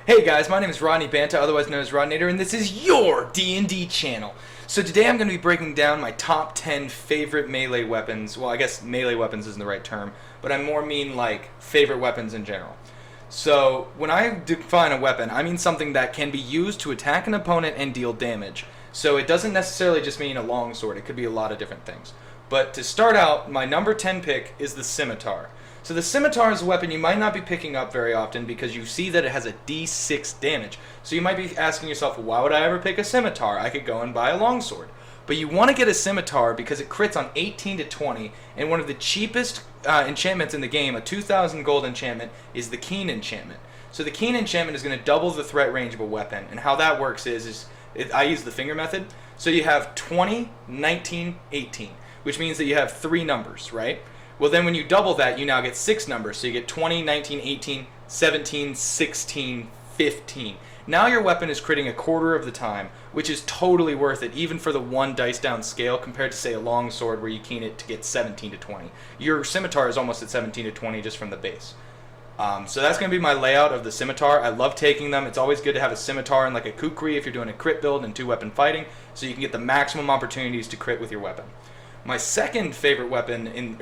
Hey guys, my name is Rodney Banta, otherwise known as Rodnator, and this is your D&D channel. So today I'm going to be breaking down my top 10 favorite melee weapons. Well, I guess melee weapons isn't the right term, but I more mean like favorite weapons in general. So when I define a weapon, I mean something that can be used to attack an opponent and deal damage. So it doesn't necessarily just mean a longsword, it could be a lot of different things. But to start out, my number 10 pick is the scimitar. So the scimitar is a weapon you might not be picking up very often because you see that it has a D6 damage. So you might be asking yourself, well, why would I ever pick a scimitar? I could go and buy a longsword. But you want to get a scimitar because it crits on 18 to 20, and one of the cheapest enchantments in the game, a 2,000 gold enchantment, is the Keen enchantment. So the Keen enchantment is going to double the threat range of a weapon, and how that works is I use the finger method. So you have 20, 19, 18, which means that you have 3 numbers, right? Well, then when you double that, you now get 6 numbers. So you get 20, 19, 18, 17, 16, 15. Now your weapon is critting a quarter of the time, which is totally worth it, even for the 1 dice down scale compared to, say, a longsword where you keen it to get 17 to 20. Your scimitar is almost at 17 to 20 just from the base. So that's going to be my layout of the scimitar. I love taking them. It's always good to have a scimitar and like a kukri if you're doing a crit build and 2-weapon fighting, so you can get the maximum opportunities to crit with your weapon. My second favorite weapon,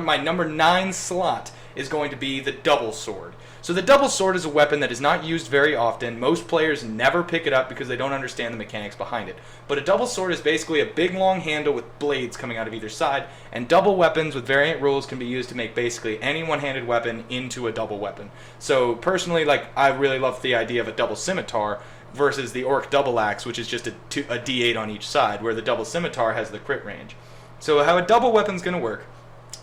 my number 9 slot is going to be the double sword. So the double sword is a weapon that is not used very often. Most players never pick it up because they don't understand the mechanics behind it. But a double sword is basically a big long handle with blades coming out of either side, and double weapons with variant rules can be used to make basically any one-handed weapon into a double weapon. So personally, I really love the idea of a double scimitar versus the orc double axe, which is just a D8 on each side, where the double scimitar has the crit range. So how a double weapon's going to work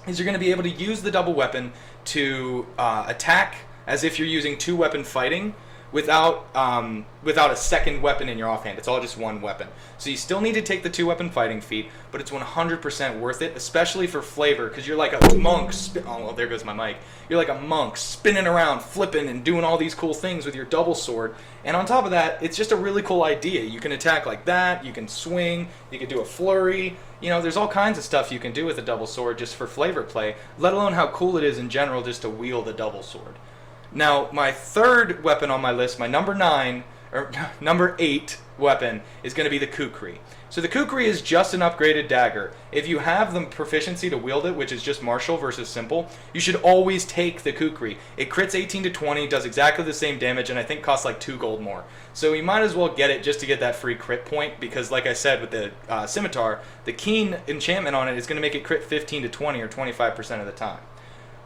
is you're going to be able to use the double weapon to attack as if you're using 2-weapon fighting without a second weapon in your offhand. It's all just 1 weapon. So you still need to take the 2-weapon fighting feat, but it's 100% worth it, especially for flavor, because you're like a monk. Oh, well, there goes my mic. You're like a monk spinning around, flipping, and doing all these cool things with your double sword. And on top of that, it's just a really cool idea. You can attack like that, you can swing, you can do a flurry. You know, there's all kinds of stuff you can do with a double sword just for flavor play, let alone how cool it is in general just to wield a double sword. Now, my third weapon on my list, my number 8 weapon, is going to be the kukri. So the kukri is just an upgraded dagger. If you have the proficiency to wield it, which is just martial versus simple, you should always take the kukri. It crits 18 to 20, does exactly the same damage, and I think costs like 2 gold more. So you might as well get it just to get that free crit point, because like I said with the scimitar, the keen enchantment on it is going to make it crit 15 to 20 or 25% of the time.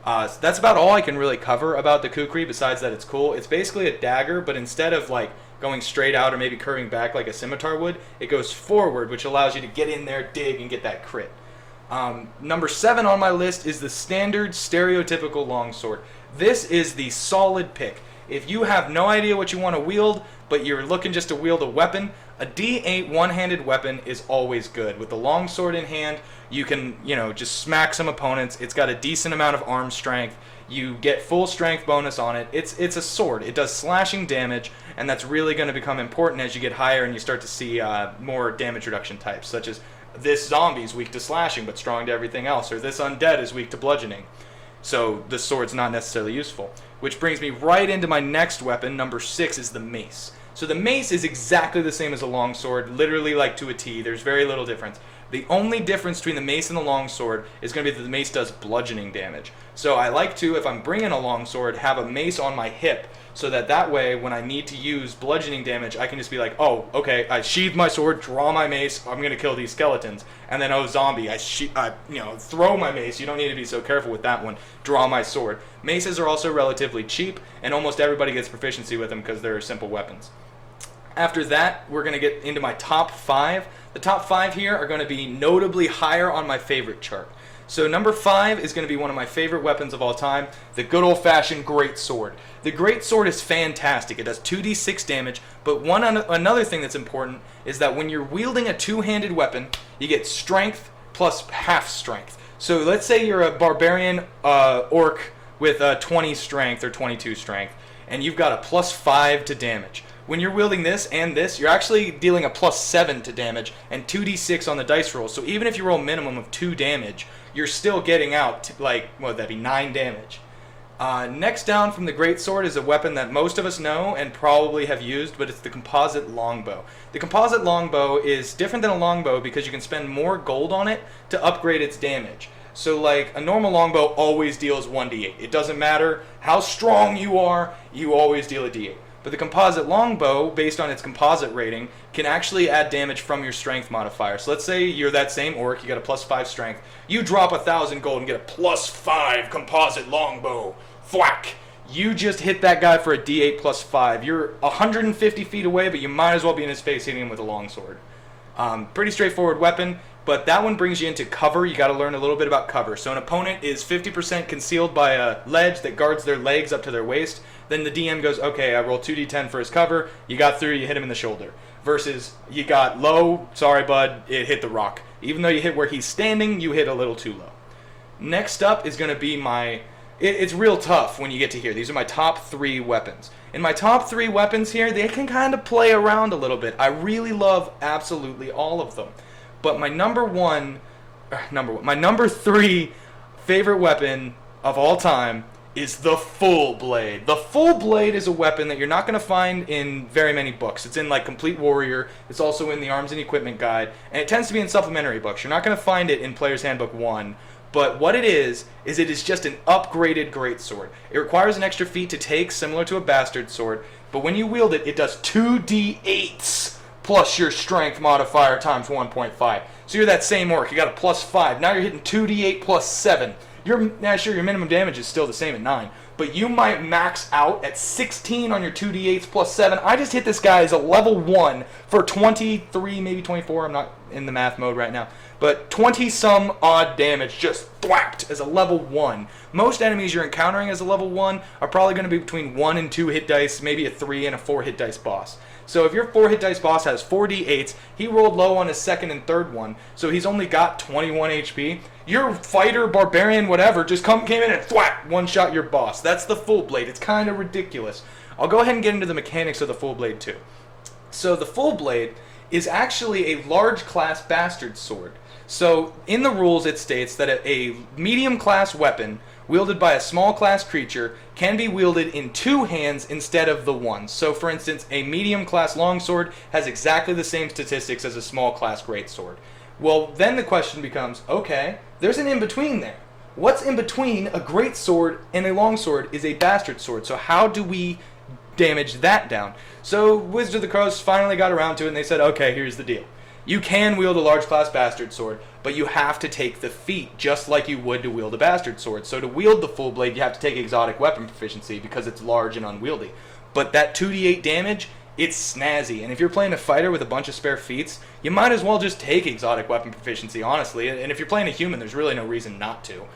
So that's about all I can really cover about the kukri, besides that it's cool. It's basically a dagger, but instead of going straight out or maybe curving back like a scimitar would, it goes forward, which allows you to get in there, dig, and get that crit. Number 7 on my list is the standard stereotypical longsword. This is the solid pick. If you have no idea what you want to wield, but you're looking just to wield a weapon, a D8 one-handed weapon is always good. With the longsword in hand, you can, just smack some opponents. It's got a decent amount of arm strength. You get full strength bonus on it. It's a sword. It does slashing damage, and that's really going to become important as you get higher and you start to see more damage reduction types, such as this zombie's weak to slashing but strong to everything else, or this undead is weak to bludgeoning. So the sword's not necessarily useful. Which brings me right into my next weapon. Number 6 is the mace. So the mace is exactly the same as a longsword, literally like to a T. There's very little difference. The only difference between the mace and the longsword is going to be that the mace does bludgeoning damage. So I like to, if I'm bringing a longsword, have a mace on my hip, so that way when I need to use bludgeoning damage, I can just be like, oh, okay, I sheathe my sword, draw my mace, I'm going to kill these skeletons. And then, oh, zombie, I throw my mace. You don't need to be so careful with that one. Draw my sword. Maces are also relatively cheap, and almost everybody gets proficiency with them because they're simple weapons. After that, we're going to get into my top 5. The top 5 here are going to be notably higher on my favorite chart. So number 5 is going to be one of my favorite weapons of all time, the good old-fashioned great sword. The great sword is fantastic. It does 2d6 damage, but another thing that's important is that when you're wielding a 2-handed weapon, you get strength plus half strength. So let's say you're a barbarian orc with 20 strength or 22 strength, and you've got a plus 5 to damage. When you're wielding this and this, you're actually dealing a plus 7 to damage and 2d6 on the dice roll. So even if you roll a minimum of 2 damage, you're still getting out, that'd be 9 damage. Next down from the greatsword is a weapon that most of us know and probably have used, but it's the composite longbow. The composite longbow is different than a longbow because you can spend more gold on it to upgrade its damage. So like a normal longbow always deals 1d8. It doesn't matter how strong you are, you always deal a d8. But the composite longbow, based on its composite rating, can actually add damage from your strength modifier. So let's say you're that same orc, you got a +5 strength. You drop 1,000 gold and get a +5 composite longbow. Thwack! You just hit that guy for a d8 +5. You're 150 feet away, but you might as well be in his face hitting him with a longsword. Pretty straightforward weapon, but that one brings you into cover. You got to learn a little bit about cover. So an opponent is 50% concealed by a ledge that guards their legs up to their waist. Then the DM goes, okay, I roll 2d10 for his cover. You got through, you hit him in the shoulder. Versus you got low, sorry bud, it hit the rock. Even though you hit where he's standing, you hit a little too low. Next up is going to be my... It's real tough when you get to here. These are my top 3 weapons. In my top 3 weapons here, they can kind of play around a little bit. I really love absolutely all of them. But my number 3 favorite weapon of all time is the full blade. The full blade is a weapon that you're not going to find in very many books. It's in like Complete Warrior. It's also in the Arms and Equipment Guide. And it tends to be in supplementary books. You're not going to find it in Player's Handbook 1. But what it is it is just an upgraded greatsword. It requires an extra feat to take, similar to a bastard sword. But when you wield it, it does 2d8s plus your strength modifier times 1.5. So you're that same orc. You got a +5. Now you're hitting 2d8 plus 7. Now sure, your minimum damage is still the same at 9. But you might max out at 16 on your 2d8s plus 7. I just hit this guy as a level 1 for 23, maybe 24. I'm not in the math mode right now. But 20-some odd damage just thwacked as a level 1. Most enemies you're encountering as a level 1 are probably going to be between 1 and 2 hit dice, maybe a 3 and a 4 hit dice boss. So if your 4 hit dice boss has 4d8s, he rolled low on his second and third one, so he's only got 21 HP. Your fighter, barbarian, whatever, just came in and thwack, one-shot your boss. That's the full blade. It's kind of ridiculous. I'll go ahead and get into the mechanics of the full blade too. So the full blade is actually a large class bastard sword. So in the rules it states that a medium class weapon wielded by a small class creature can be wielded in 2 hands instead of the 1. So for instance, a medium class longsword has exactly the same statistics as a small class greatsword. Well, then the question becomes, okay, there's an in-between there. What's in between a greatsword and a longsword is a bastard sword. So how do we damage that down? So Wizard of the Coast finally got around to it and they said, okay, here's the deal. You can wield a large class bastard sword, but you have to take the feat just like you would to wield a bastard sword. So to wield the full blade, you have to take exotic weapon proficiency because it's large and unwieldy. But that 2d8 damage, it's snazzy. And if you're playing a fighter with a bunch of spare feats, you might as well just take exotic weapon proficiency, honestly. And if you're playing a human, there's really no reason not to.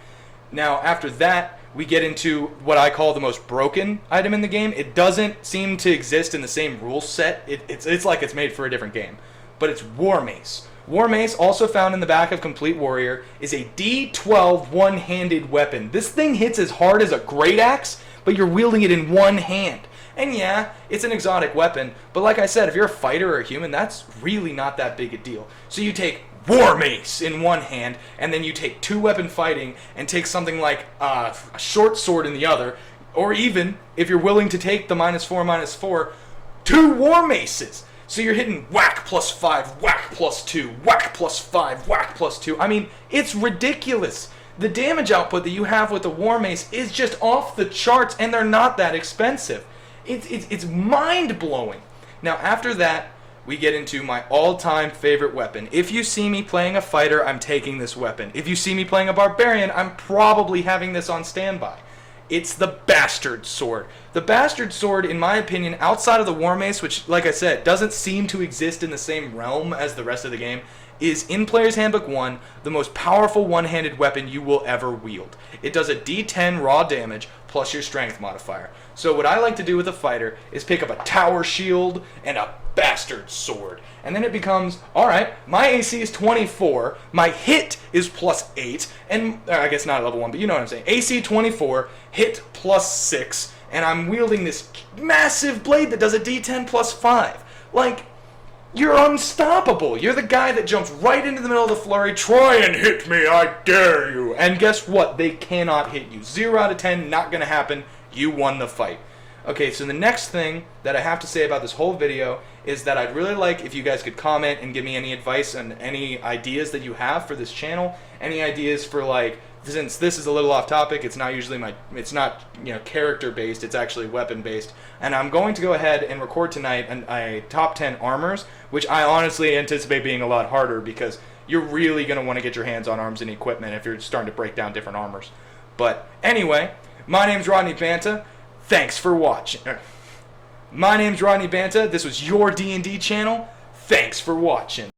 Now, after that, we get into what I call the most broken item in the game. It doesn't seem to exist in the same rule set. It's like it's made for a different game. But it's War Mace. War Mace, also found in the back of Complete Warrior, is a D12 one-handed weapon. This thing hits as hard as a great axe, but you're wielding it in one hand. And yeah, it's an exotic weapon, but like I said, if you're a fighter or a human, that's really not that big a deal. So you take War Mace in one hand, and then you take 2-weapon fighting and take something like a short sword in the other, or even, if you're willing to take the -4/-4, 2 War Maces. So you're hitting whack +5, whack +2, whack +5, whack +2. I mean, it's ridiculous. The damage output that you have with the War Mace is just off the charts, and they're not that expensive. It's mind-blowing. Now, after that, we get into my all-time favorite weapon. If you see me playing a fighter, I'm taking this weapon. If you see me playing a barbarian, I'm probably having this on standby. It's the Bastard Sword. The Bastard Sword, in my opinion, outside of the War Mace, which, like I said, doesn't seem to exist in the same realm as the rest of the game, is, in Player's Handbook 1, the most powerful one-handed weapon you will ever wield. It does a D10 raw damage plus your strength modifier. So what I like to do with a fighter is pick up a tower shield and a Bastard Sword. And then it becomes, alright, my AC is 24, my hit is +8, and, I guess not at level 1, but you know what I'm saying. AC 24, hit +6, and I'm wielding this massive blade that does a D10 +5. Like, you're unstoppable. You're the guy that jumps right into the middle of the flurry. Try and hit me, I dare you. And guess what? They cannot hit you. 0 out of 10, not going to happen. You won the fight. Okay, so the next thing that I have to say about this whole video is that I'd really like if you guys could comment and give me any advice and any ideas that you have for this channel. Any ideas for, like, since this is a little off topic, it's not usually it's not, you know, character based, it's actually weapon based. And I'm going to go ahead and record tonight a top 10 armors, which I honestly anticipate being a lot harder because you're really going to want to get your hands on arms and equipment if you're starting to break down different armors. But anyway, my name's Rodney Banta. Thanks for watching. My name's Rodney Banta. This was your D&D channel. Thanks for watching.